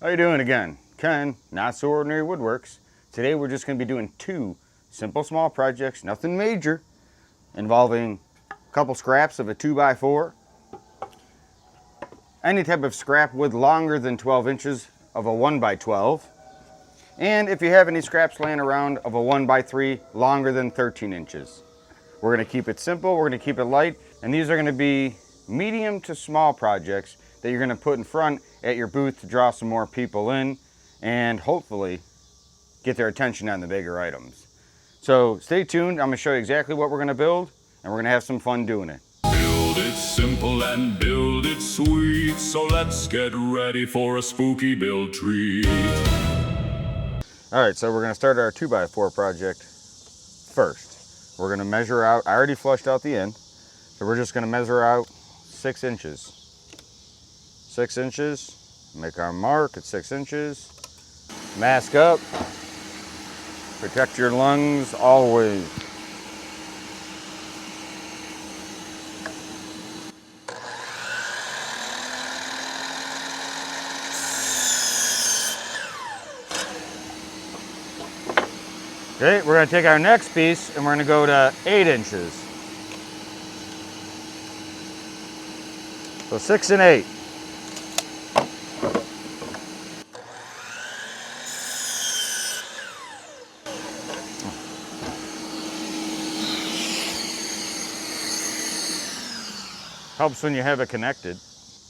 How you doing again? Ken, Not So Ordinary Woodworks. Today we're just going to be doing two simple small projects, nothing major, involving a couple scraps of a 2x4, any type of scrap wood longer than 12 inches of a 1x12, and if you have any scraps laying around of a 1x3 longer than 13 inches. We're going to keep it simple, we're going to keep it light, and these are going to be medium to small projects that you're going to put in front at your booth to draw some more people in and hopefully get their attention on the bigger items. So stay tuned, I'm going to show you exactly what we're going to build and we're going to have some fun doing it. Build it simple and build it sweet, so let's get ready for a spooky build treat. Alright, so we're going to start our 2x4 project first. We're going to measure out, I already flushed out the end, so we're just going to measure out 6 inches. 6 inches, make our mark at 6 inches, mask up, protect your lungs always. Okay, we're going to take our next piece and we're going to go to 8 inches. So 6 and 8. Helps when you have it connected.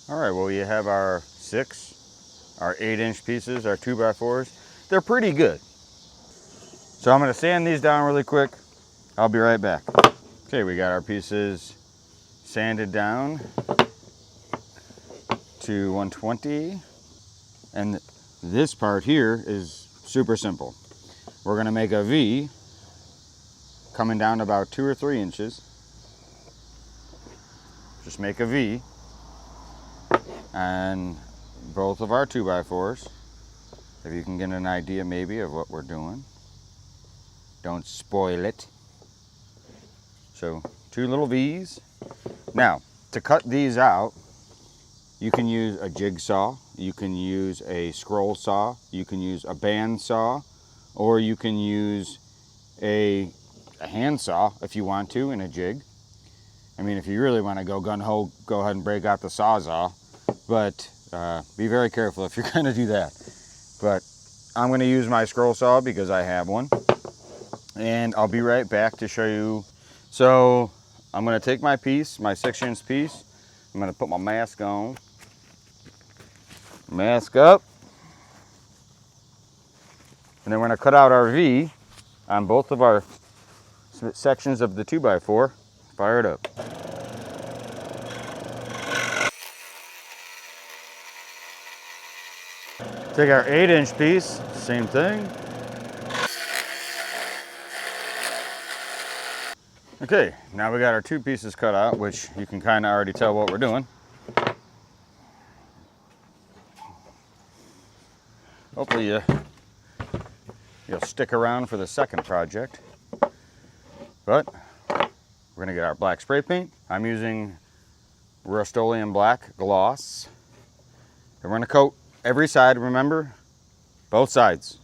All right, well, you have our 6, our 8-inch pieces, our 2x4s. They're pretty good. So I'm gonna sand these down really quick. I'll be right back. Okay, we got our pieces sanded down to 120. And this part here is super simple. We're gonna make a V coming down about 2 or 3 inches. Just make a V and both of our 2x4s, if you can get an idea maybe of what we're doing. Don't spoil it. So 2 little V's. Now, to cut these out, you can use a jigsaw, you can use a scroll saw, you can use a band saw, or you can use a hand saw if you want to in a jig. I mean, if you really want to go gun-ho, go ahead and break out the Sawzall, but be very careful if you're going to do that. But I'm going to use my scroll saw because I have one, and I'll be right back to show you. So I'm going to take my piece, my 6-inch piece, I'm going to put my mask on, mask up, and then we're going to cut out our V on both of our sections of the 2x4. Fire it up. Take our 8-inch piece, same thing. Okay, now we got our 2 pieces cut out, which you can kind of already tell what we're doing. Hopefully you'll stick around for the second project. But we're gonna get our black spray paint. I'm using Rustoleum black gloss. And we're gonna coat every side, remember, both sides.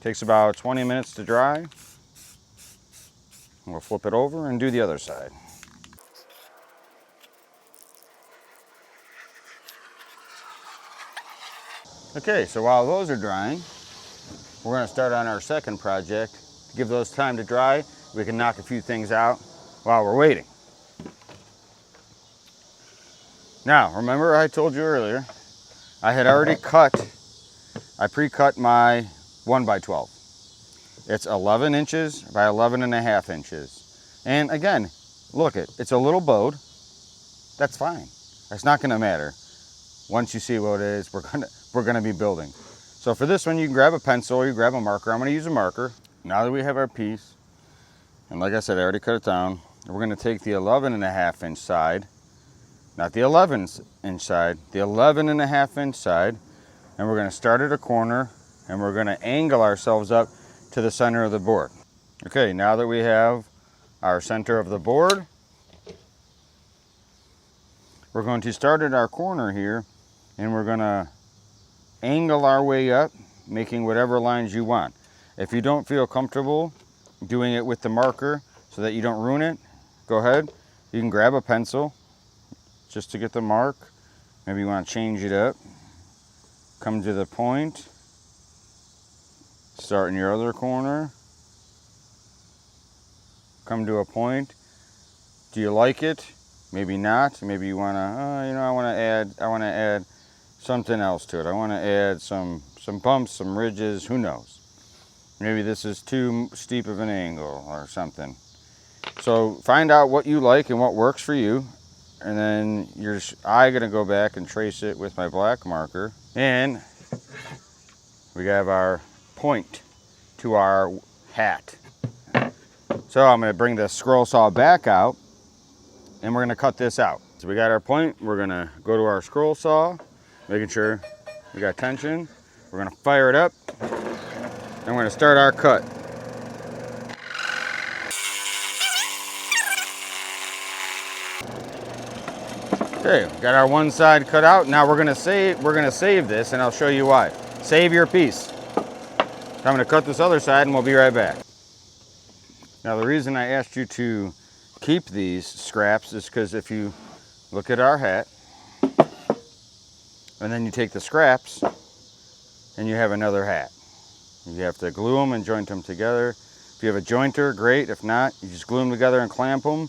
Takes about 20 minutes to dry. We'll flip it over and do the other side. Okay, so while those are drying, we're going to start on our second project. To give those time to dry, we can knock a few things out while we're waiting. Now, remember I told you earlier, I had already I pre-cut my 1x12. It's 11 inches by 11.5 inches. And again, look it's a little bowed. That's fine. That's not going to matter. Once you see what it is, we're gonna be building. So for this one, you can grab a pencil or you grab a marker. I'm gonna use a marker. Now that we have our piece, and like I said, I already cut it down, we're gonna take the 11.5 inch side, not the 11 inch side, the 11.5 inch side, and we're gonna start at a corner and we're gonna angle ourselves up to the center of the board. Okay, now that we have our center of the board, we're going to start at our corner here, and we're going to angle our way up, making whatever lines you want. If you don't feel comfortable doing it with the marker so that you don't ruin it, go ahead. You can grab a pencil just to get the mark. Maybe you want to change it up. Come to the point. Start in your other corner. Come to a point. Do you like it? Maybe not. Maybe you want to, I want to add something else to it. I want to add some bumps, some ridges, who knows. Maybe this is too steep of an angle or something. So find out what you like and what works for you. And then I'm going to go back and trace it with my black marker. And we have our point to our hat. So I'm going to bring the scroll saw back out, and we're going to cut this out. So we got our point. We're going to go to our scroll saw, making sure we got tension. We're going to fire it up, and we're going to start our cut. Okay, got our one side cut out. Now we're going to save this, and I'll show you why. Save your piece. I'm going to cut this other side, and we'll be right back. Now the reason I asked you to keep these scraps is because if you look at our hat, and then you take the scraps, and you have another hat. You have to glue them and joint them together. If you have a jointer, great. If not, you just glue them together and clamp them,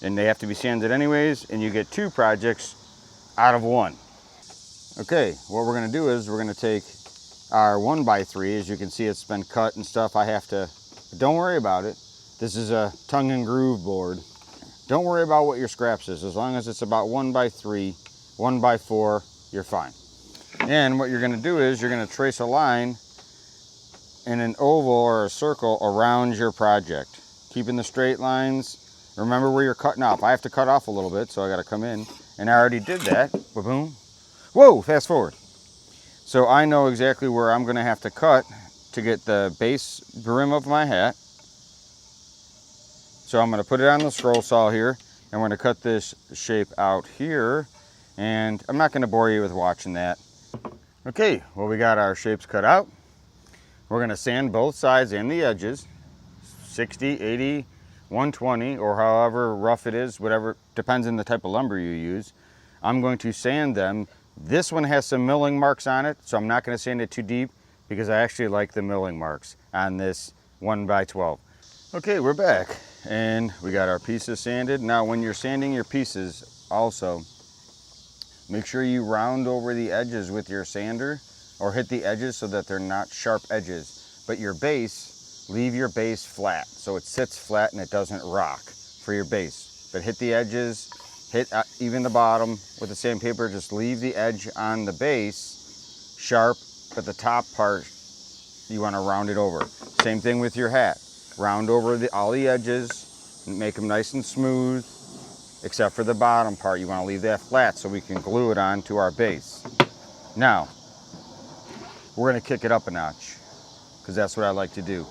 and they have to be sanded anyways, and you get 2 projects out of 1. Okay, what we're going to do is we're going to take our 1x3. As you can see, it's been cut and stuff. Don't worry about it. This is a tongue and groove board. Don't worry about what your scraps is. As long as it's about 1x3, 1x4, you're fine. And what you're going to do is you're going to trace a line in an oval or a circle around your project, keeping the straight lines. Remember where you're cutting off. I have to cut off a little bit, so I got to come in, and I already did that. Boom. Whoa, fast forward. So I know exactly where I'm going to have to cut to get the base brim of my hat. So I'm going to put it on the scroll saw here, and we're going to cut this shape out here, and I'm not going to bore you with watching that. Okay, well, we got our shapes cut out. We're going to sand both sides and the edges, 60, 80, 120, or however rough it is, whatever, depends on the type of lumber you use. I'm going to sand them. This one has some milling marks on it, so I'm not going to sand it too deep because I actually like the milling marks on this 1x12. Okay, we're back, and we got our pieces sanded. Now, when you're sanding your pieces, also, make sure you round over the edges with your sander, or hit the edges so that they're not sharp edges. But your base, leave your base flat, so it sits flat and it doesn't rock for your base. But hit the edges, hit even the bottom with the sandpaper, just leave the edge on the base sharp, but the top part, you want to round it over. Same thing with your hat. Round over all the edges, and make them nice and smooth, except for the bottom part. You want to leave that flat so we can glue it onto our base. Now, we're going to kick it up a notch, because that's what I like to do.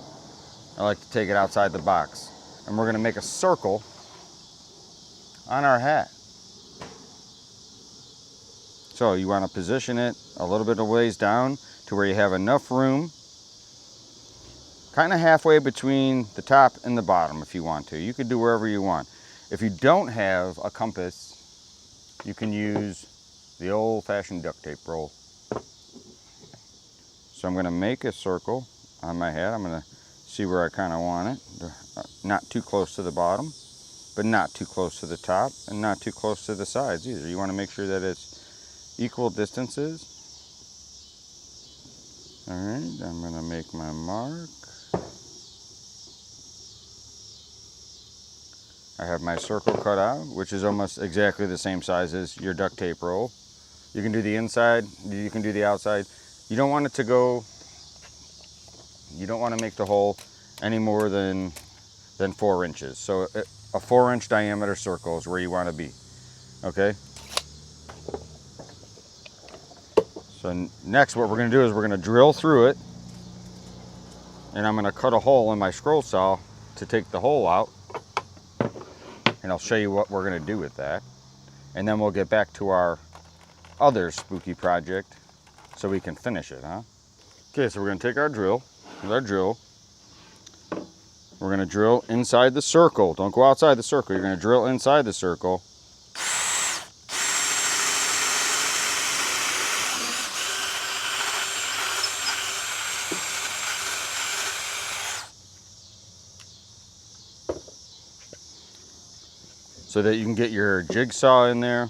I like to take it outside the box. And we're going to make a circle on our hat. So you want to position it a little bit of ways down to where you have enough room, kind of halfway between the top and the bottom if you want to. You could do wherever you want. If you don't have a compass, you can use the old-fashioned duct tape roll. So I'm going to make a circle on my hat. I'm going to see where I kind of want it. Not too close to the bottom, but not too close to the top, and not too close to the sides either. You want to make sure that it's equal distances. All right, I'm going to make my mark. I have my circle cut out, which is almost exactly the same size as your duct tape roll. You can do the inside, you can do the outside. You don't want it to go, you don't want to make the hole any more than 4 inches. So a 4-inch diameter circle is where you want to be, okay? So next what we're going to do is we're going to drill through it, and I'm going to cut a hole in my scroll saw to take the hole out. And I'll show you what we're going to do with that. and then we'll get back to our other spooky project so we can finish it, huh? Okay, so we're gonna take our drill, with our drill. We're gonna drill inside the circle. Don't go outside the circle. You're gonna drill inside the circle. So that you can get your jigsaw in there,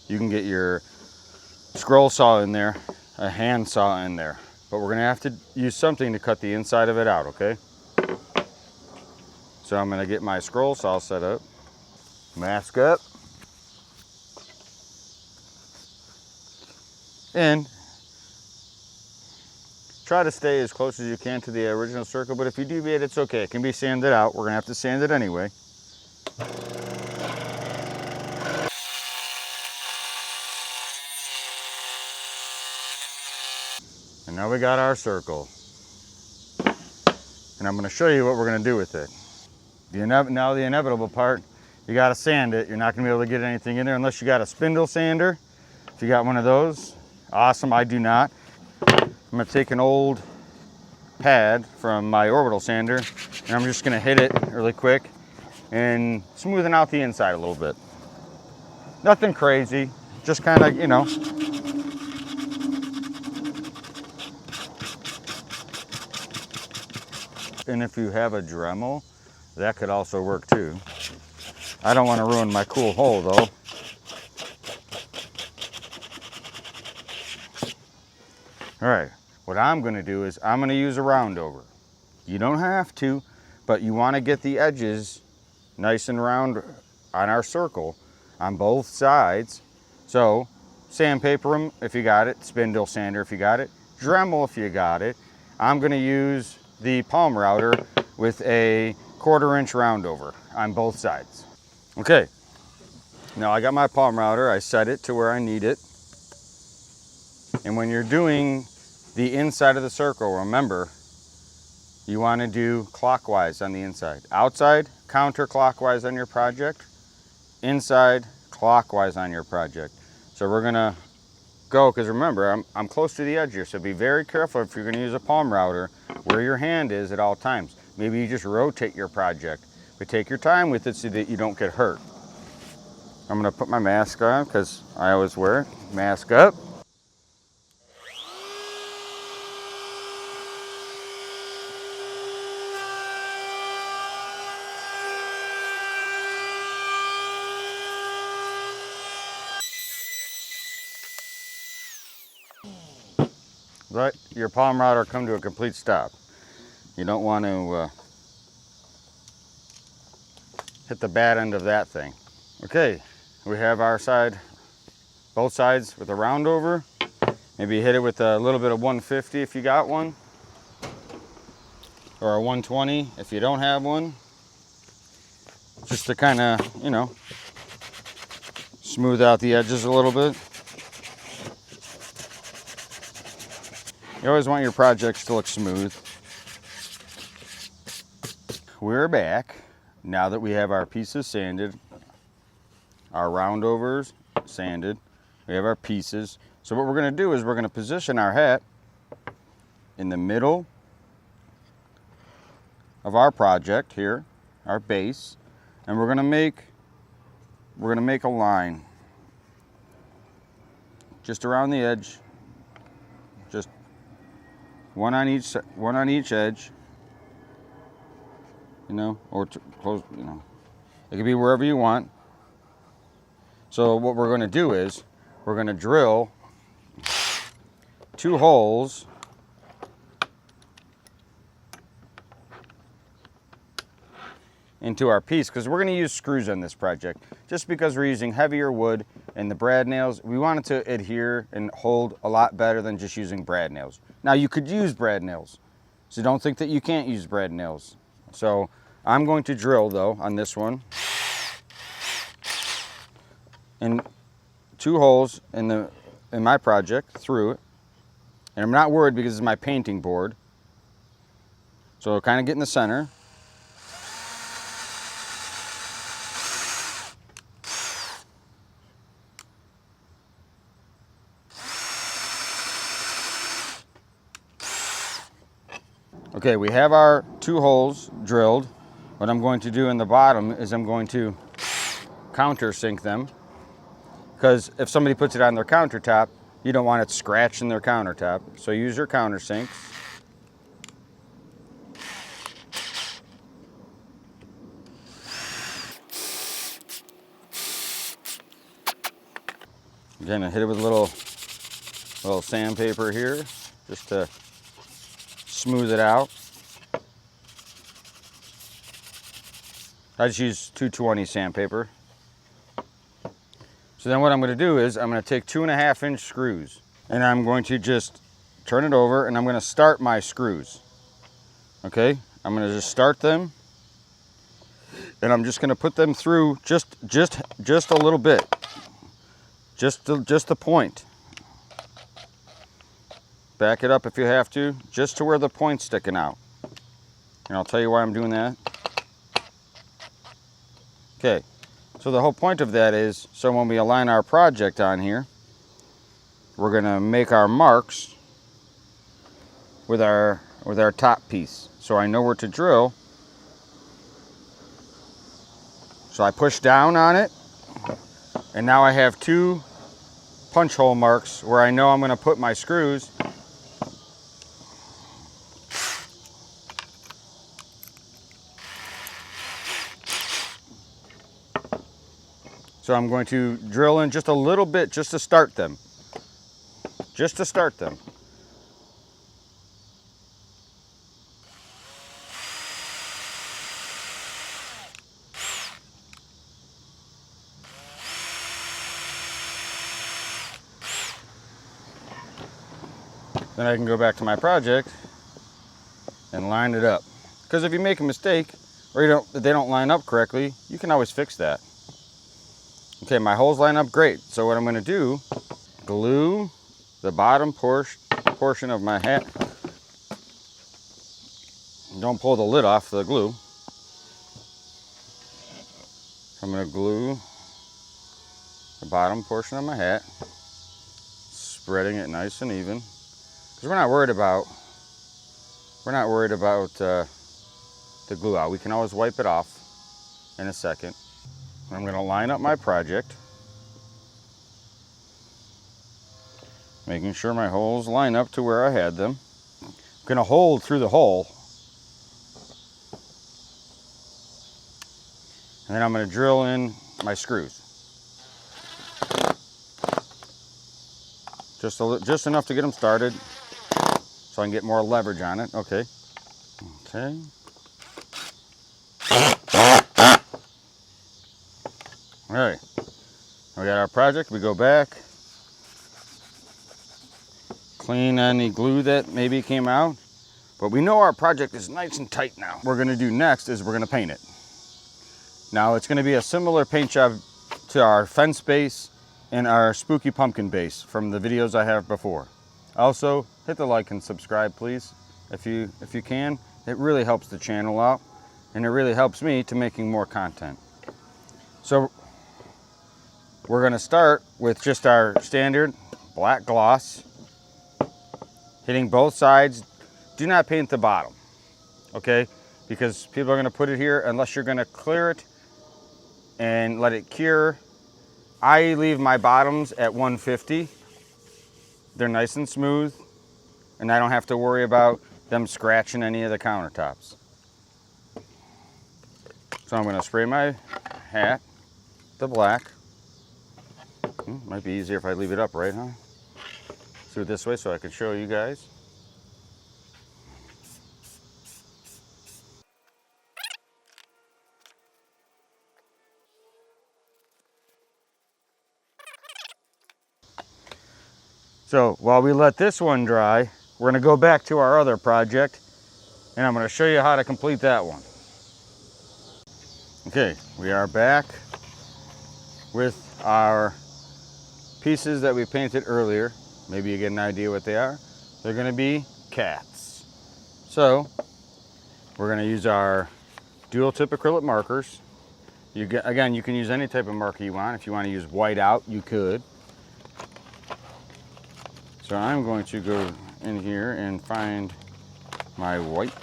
you can get your scroll saw in there, a hand saw in there. But we're gonna have to use something to cut the inside of it out, okay? So I'm gonna get my scroll saw set up, mask up, and try to stay as close as you can to the original circle, but if you deviate, it's okay. It can be sanded out. We're gonna have to sand it anyway. And now we got our circle. And I'm gonna show you what we're gonna do with it. Now the inevitable part, you gotta sand it. You're not gonna be able to get anything in there unless you got a spindle sander. If you got one of those, awesome, I do not. I'm gonna take an old pad from my orbital sander and I'm just gonna hit it really quick and smoothing out the inside a little bit. Nothing crazy, just kind of, you know. And if you have a Dremel, that could also work too. I don't want to ruin my cool hole though. All right, what I'm gonna do is I'm gonna use a round over. You don't have to, but you wanna get the edges nice and round on our circle on both sides. So sandpaper them if you got it, spindle sander if you got it, Dremel if you got it. I'm gonna use the palm router with a 1/4 inch round over on both sides. Okay, now I got my palm router, I set it to where I need it. And when you're doing the inside of the circle, remember, you want to do clockwise on the inside. Outside, counterclockwise on your project. Inside, clockwise on your project. So we're gonna go, because remember, I'm close to the edge here, so be very careful if you're gonna use a palm router where your hand is at all times. Maybe you just rotate your project, but take your time with it so that you don't get hurt. I'm gonna put my mask on, because I always wear it. Mask up. Let your palm router come to a complete stop. You don't want to hit the bad end of that thing. Okay, we have our side, both sides with a round over. Maybe hit it with a little bit of 150 if you got one, or a 120 if you don't have one. Just to kind of, you know, smooth out the edges a little bit. You always want your projects to look smooth. We're back now that we have our pieces sanded, our round overs sanded, we have our pieces. So what we're gonna do is we're gonna position our hat in the middle of our project here, our base, and we're gonna make a line just around the edge, just one on each edge, you know, or close, you know, it could be wherever you want. So what we're going to do is we're going to drill 2 holes into our piece, because we're going to use screws on this project. Just because we're using heavier wood and the brad nails, we want it to adhere and hold a lot better than just using brad nails. Now you could use brad nails, so don't think that you can't use brad nails. So I'm going to drill though on this one, and 2 holes in my project through it. And I'm not worried because it's my painting board. So kind of get in the center. Okay, we have our 2 holes drilled. What I'm going to do in the bottom is I'm going to countersink them, because if somebody puts it on their countertop, you don't want it scratching their countertop. So use your countersinks. Again, I hit it with a little sandpaper here, just to smooth it out. I just use 220 sandpaper. So then what I'm going to do is I'm going to take 2.5-inch screws, and I'm going to just turn it over, and I'm going to start my screws. Okay, I'm going to just start them, and I'm just going to put them through just a little bit, just the point. Back it up if you have to, just to where the point's sticking out. And I'll tell you why I'm doing that. Okay, so the whole point of that is, so when we align our project on here, we're going to make our marks with our top piece. So I know where to drill. So I push down on it, and now I have 2 punch hole marks where I know I'm going to put my screws. So I'm going to drill in just a little bit just to start them. Just to start them. Then I can go back to my project and line it up. Because if you make a mistake or they don't line up correctly, you can always fix that. Okay, my holes line up great. So what I'm going to do, glue the bottom portion of my hat. Don't pull the lid off the glue. I'm going to glue the bottom portion of my hat, spreading it nice and even. Because we're not worried about the glue out. We can always wipe it off in a second. I'm going to line up my project, making sure my holes line up to where I had them. I'm going to hold through the hole, and then I'm going to drill in my screws. Just enough to get them started, so I can get more leverage on it. Okay. Okay. All right. We got our project. We go back, clean any glue that maybe came out, but we know our project is nice and tight now. What we're going to do next is we're going to paint it. Now it's going to be a similar paint job to our fence base and our spooky pumpkin base from the videos I have before. Also, hit the like and subscribe, please, if you can. It really helps the channel out, and it really helps me to making more content. So we're going to start with just our standard black gloss, hitting both sides. Do not paint the bottom, okay? Because people are going to put it here unless you're going to clear it and let it cure. I leave my bottoms at 150. They're nice and smooth, and I don't have to worry about them scratching any of the countertops. So I'm going to spray my hat the black. Might be easier if I leave it up, right, huh? Let's do it this way so I can show you guys. So while we let this one dry, we're going to go back to our other project, and I'm going to show you how to complete that one. Okay, we are back with our pieces that we painted earlier. Maybe you get an idea what they are. They're going to be cats. So we're going to use our dual tip acrylic markers. Again, you can use any type of marker you want. If you want to use white out, you could. So I'm going to go in here and find my white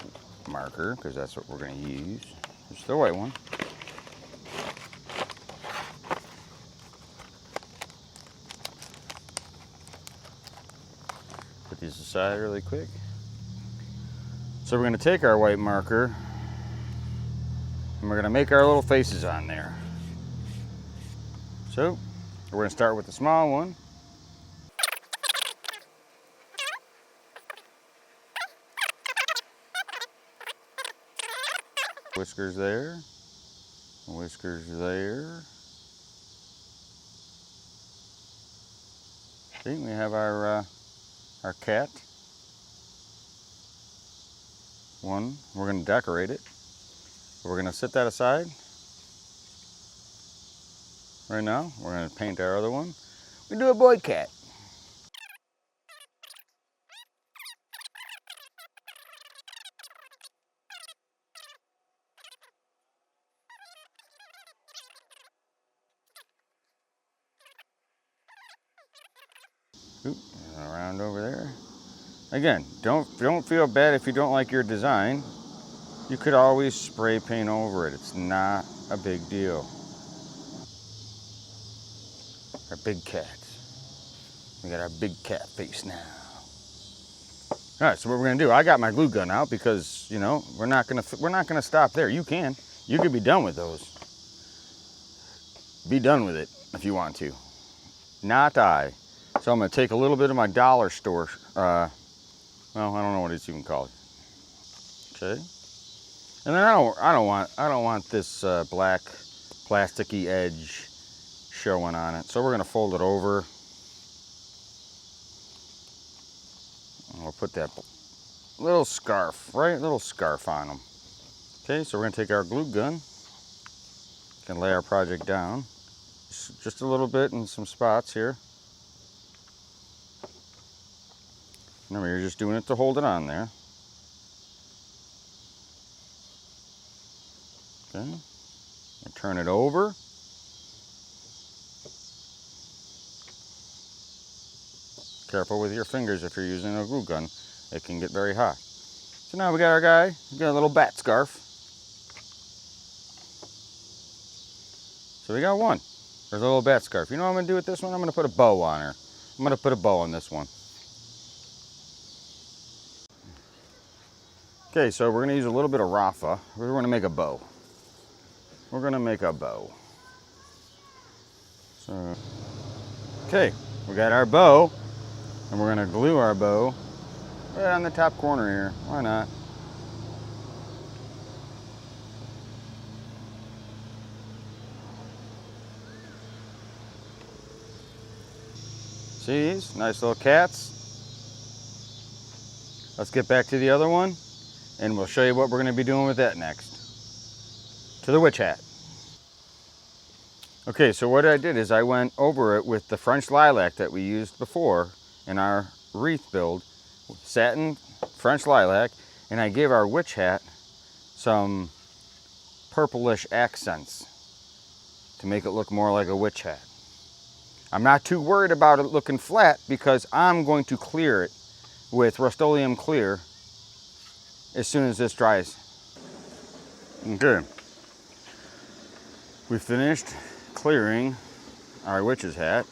marker, because that's what we're going to use. It's the white one. Put these aside really quick. So we're going to take our white marker and we're going to make our little faces on there. So we're going to start with the small one. Whiskers there, whiskers there. See, we have our cat. One, we're going to decorate it. We're going to set that aside. Right now, we're going to paint our other one. We do a boy cat. Oop, around over there. Again, don't feel bad if you don't like your design. You could always spray paint over it. It's not a big deal. Our big cat. We got our big cat face now. All right, so what we're gonna do? I got my glue gun out because you know we're not gonna stop there. You can be done with those. Be done with it if you want to. Not I. So I'm gonna take a little bit of my dollar store. Well, I don't know what it's even called. Okay. And then I don't want this black plasticky edge showing on it. So we're gonna fold it over. And we'll put that little scarf, right? Little scarf on them. Okay, so we're gonna take our glue gun. Gonna lay our project down. Just a little bit in some spots here. Remember, you're just doing it to hold it on there. Okay, and turn it over. Careful with your fingers if you're using a glue gun. It can get very hot. So now we got our guy. We got a little bat scarf. So we got one. There's a little bat scarf. You know what I'm gonna do with this one? I'm gonna put a bow on her. I'm gonna put a bow on this one. Okay, so we're gonna use a little bit of Rafa. We're gonna make a bow. We're gonna make a bow. So, okay, we got our bow, and we're gonna glue our bow right on the top corner here. Why not? See these nice little cats? Let's get back to the other one, and we'll show you what we're gonna be doing with that next. To the witch hat. Okay, so what I did is I went over it with the French lilac that we used before in our wreath build. Satin French lilac, and I gave our witch hat some purplish accents to make it look more like a witch hat. I'm not too worried about it looking flat because I'm going to clear it with Rustoleum clear as soon as this dries. Okay, we finished clearing our witch's hat,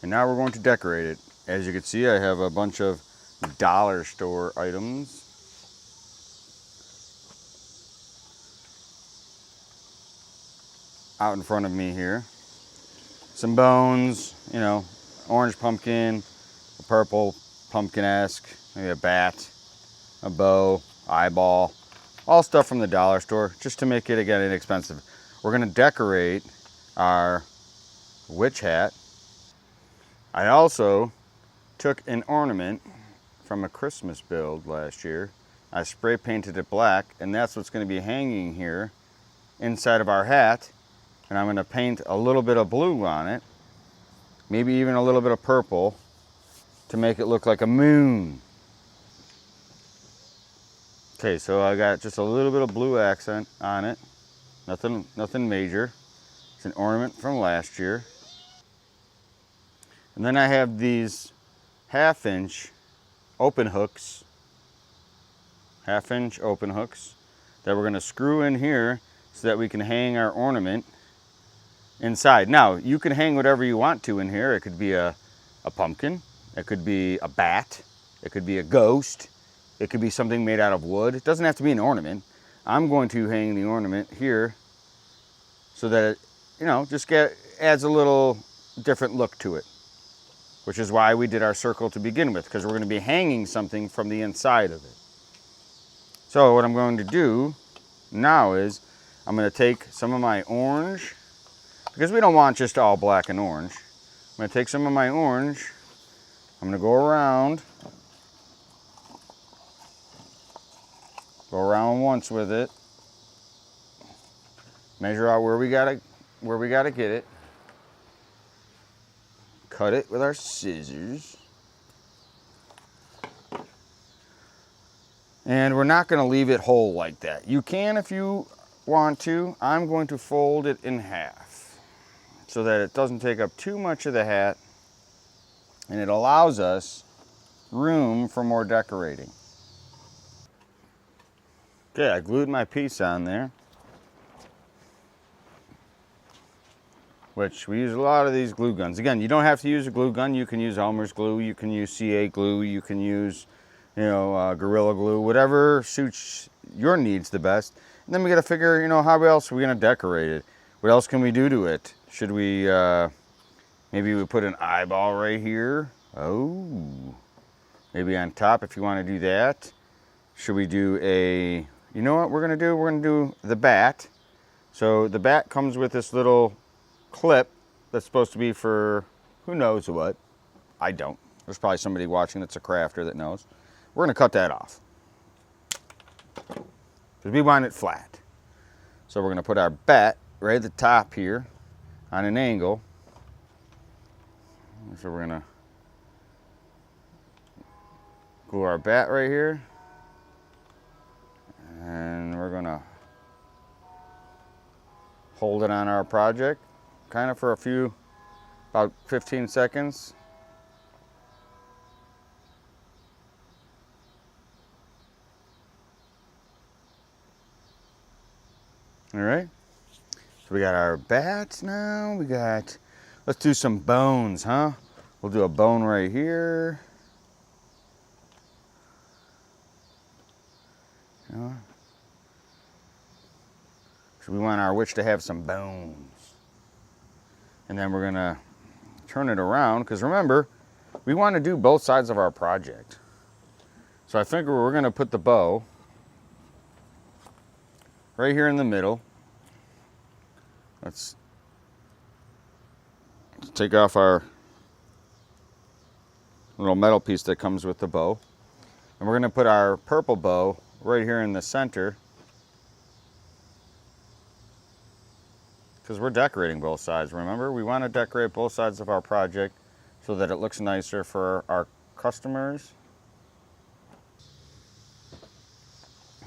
and now we're going to decorate it. As you can see, I have a bunch of dollar store items. Out in front of me here. Some bones, you know, orange pumpkin, a purple pumpkin-esque, maybe a bat, a bow, eyeball, all stuff from the dollar store, just to make it, again, inexpensive. We're gonna decorate our witch hat. I also took an ornament from a Christmas build last year. I spray painted it black, and that's what's gonna be hanging here inside of our hat. And I'm gonna paint a little bit of blue on it, maybe even a little bit of purple to make it look like a moon. Okay, so I got just a little bit of blue accent on it. Nothing major. It's an ornament from last year. And then I have these 1/2 inch open hooks, 1/2-inch open hooks that we're going to screw in here so that we can hang our ornament inside. Now, you can hang whatever you want to in here. It could be a pumpkin, it could be a bat, it could be a ghost, it could be something made out of wood. It doesn't have to be an ornament. I'm going to hang the ornament here so that it, you know, just adds a little different look to it, which is why we did our circle to begin with, because we're going to be hanging something from the inside of it. So what I'm going to do now is I'm going to take some of my orange, because we don't want just all black and orange. I'm going to take some of my orange, I'm going to go around once with it, measure out where we gotta get it, cut it with our scissors, and we're not going to leave it whole like that. You can if you want to. I'm going to fold it in half so that it doesn't take up too much of the hat, and it allows us room for more decorating. Okay, I glued my piece on there, which we use a lot of these glue guns. Again, you don't have to use a glue gun. You can use Elmer's glue, you can use CA glue, you can use, you know, Gorilla Glue, whatever suits your needs the best. And then we got to figure, you know, how else are we going to decorate it? What else can we do to it? Should we, maybe we put an eyeball right here? Oh, maybe on top if you want to do that. Should we do a, you know what we're going to do? We're going to do the bat. So the bat comes with this little clip that's supposed to be for who knows what. I don't. There's probably somebody watching that's a crafter that knows. We're going to cut that off because we want it flat. So we're going to put our bat right at the top here on an angle. So we're going to glue our bat right here, and we're going to hold it on our project kind of for about 15 seconds. All right, so we got our bats now. Let's do some bones, huh? We'll do a bone right here. So we want our witch to have some bones. And then we're gonna turn it around, because remember, we want to do both sides of our project. So I figure we're gonna put the bow right here in the middle. Let's take off our little metal piece that comes with the bow. And we're going to put our purple bow right here in the center, because we're decorating both sides. Remember, we want to decorate both sides of our project so that it looks nicer for our customers.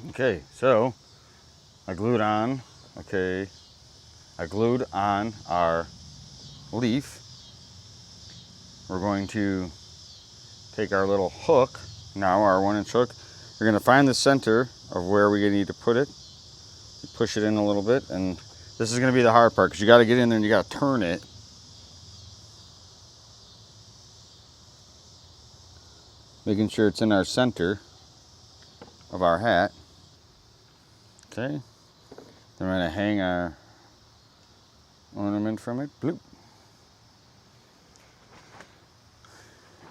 Okay, so I glued on our leaf. We're going to take our little hook, now our 1-inch hook. We're going to find the center of where we need to put it. Push it in a little bit, and this is going to be the hard part, because you got to get in there and you got to turn it. Making sure it's in our center of our hat. Okay, then we're going to hang our ornament from it. Bloop.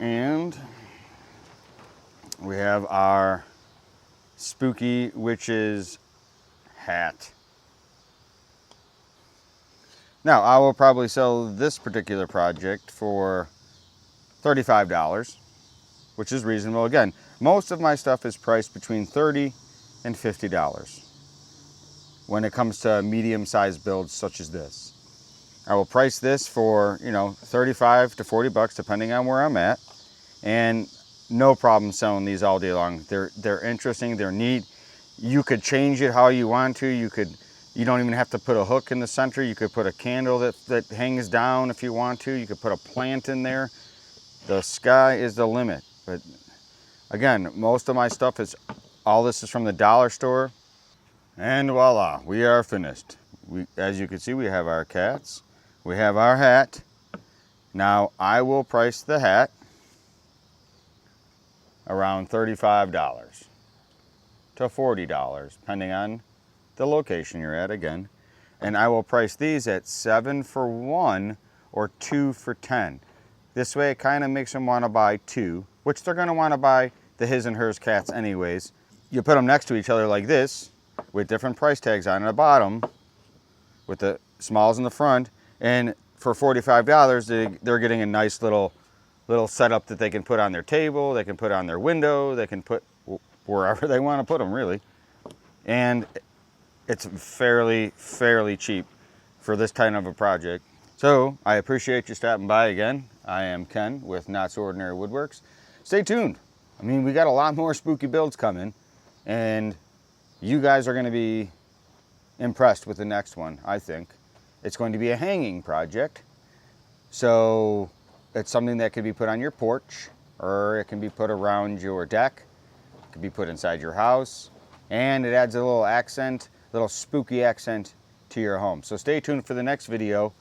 And we have our spooky witch's hat. Now, I will probably sell this particular project for $35, which is reasonable. Again, most of my stuff is priced between $30 and $50 when it comes to medium-sized builds such as this. I will price this for, you know, 35 to 40 bucks depending on where I'm at, and no problem selling these all day long. They're interesting, they're neat. You could change it how you want to. You don't even have to put a hook in the center. You could put a candle that hangs down if you want to. You could put a plant in there. The sky is the limit. But Again, most of my stuff is, all this is from the dollar store. And voila, we are finished. As you can see, we have our cats. We have our hat. Now, I will price the hat around $35 to $40, depending on the location you're at again. And I will price these at 7 for 1 or 2 for 10. This way it kind of makes them want to buy 2, which they're going to want to buy the his and hers cats anyways. You put them next to each other like this with different price tags on the bottom with the smalls in the front, and for $45 they're getting a nice little setup that they can put on their table, they can put on their window, they can put wherever they want to put them really. And it's fairly cheap for this kind of a project. So I appreciate you stopping by again. I am Ken with Not So Ordinary Woodworks. Stay tuned. I mean, we got a lot more spooky builds coming, and you guys are going to be impressed with the next one, I think. It's going to be a hanging project. So it's something that could be put on your porch, or it can be put around your deck. It could be put inside your house, and it adds a little accent, little spooky accent to your home. So stay tuned for the next video,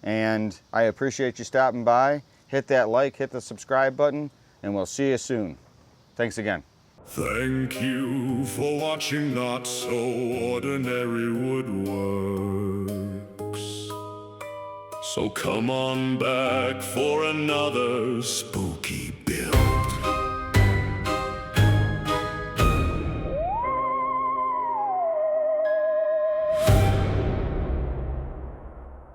and I appreciate you stopping by. Hit that like, hit the subscribe button, and we'll see you soon. Thanks again. Thank you for watching Not So Ordinary Woodworks. So come on back for another spooky build.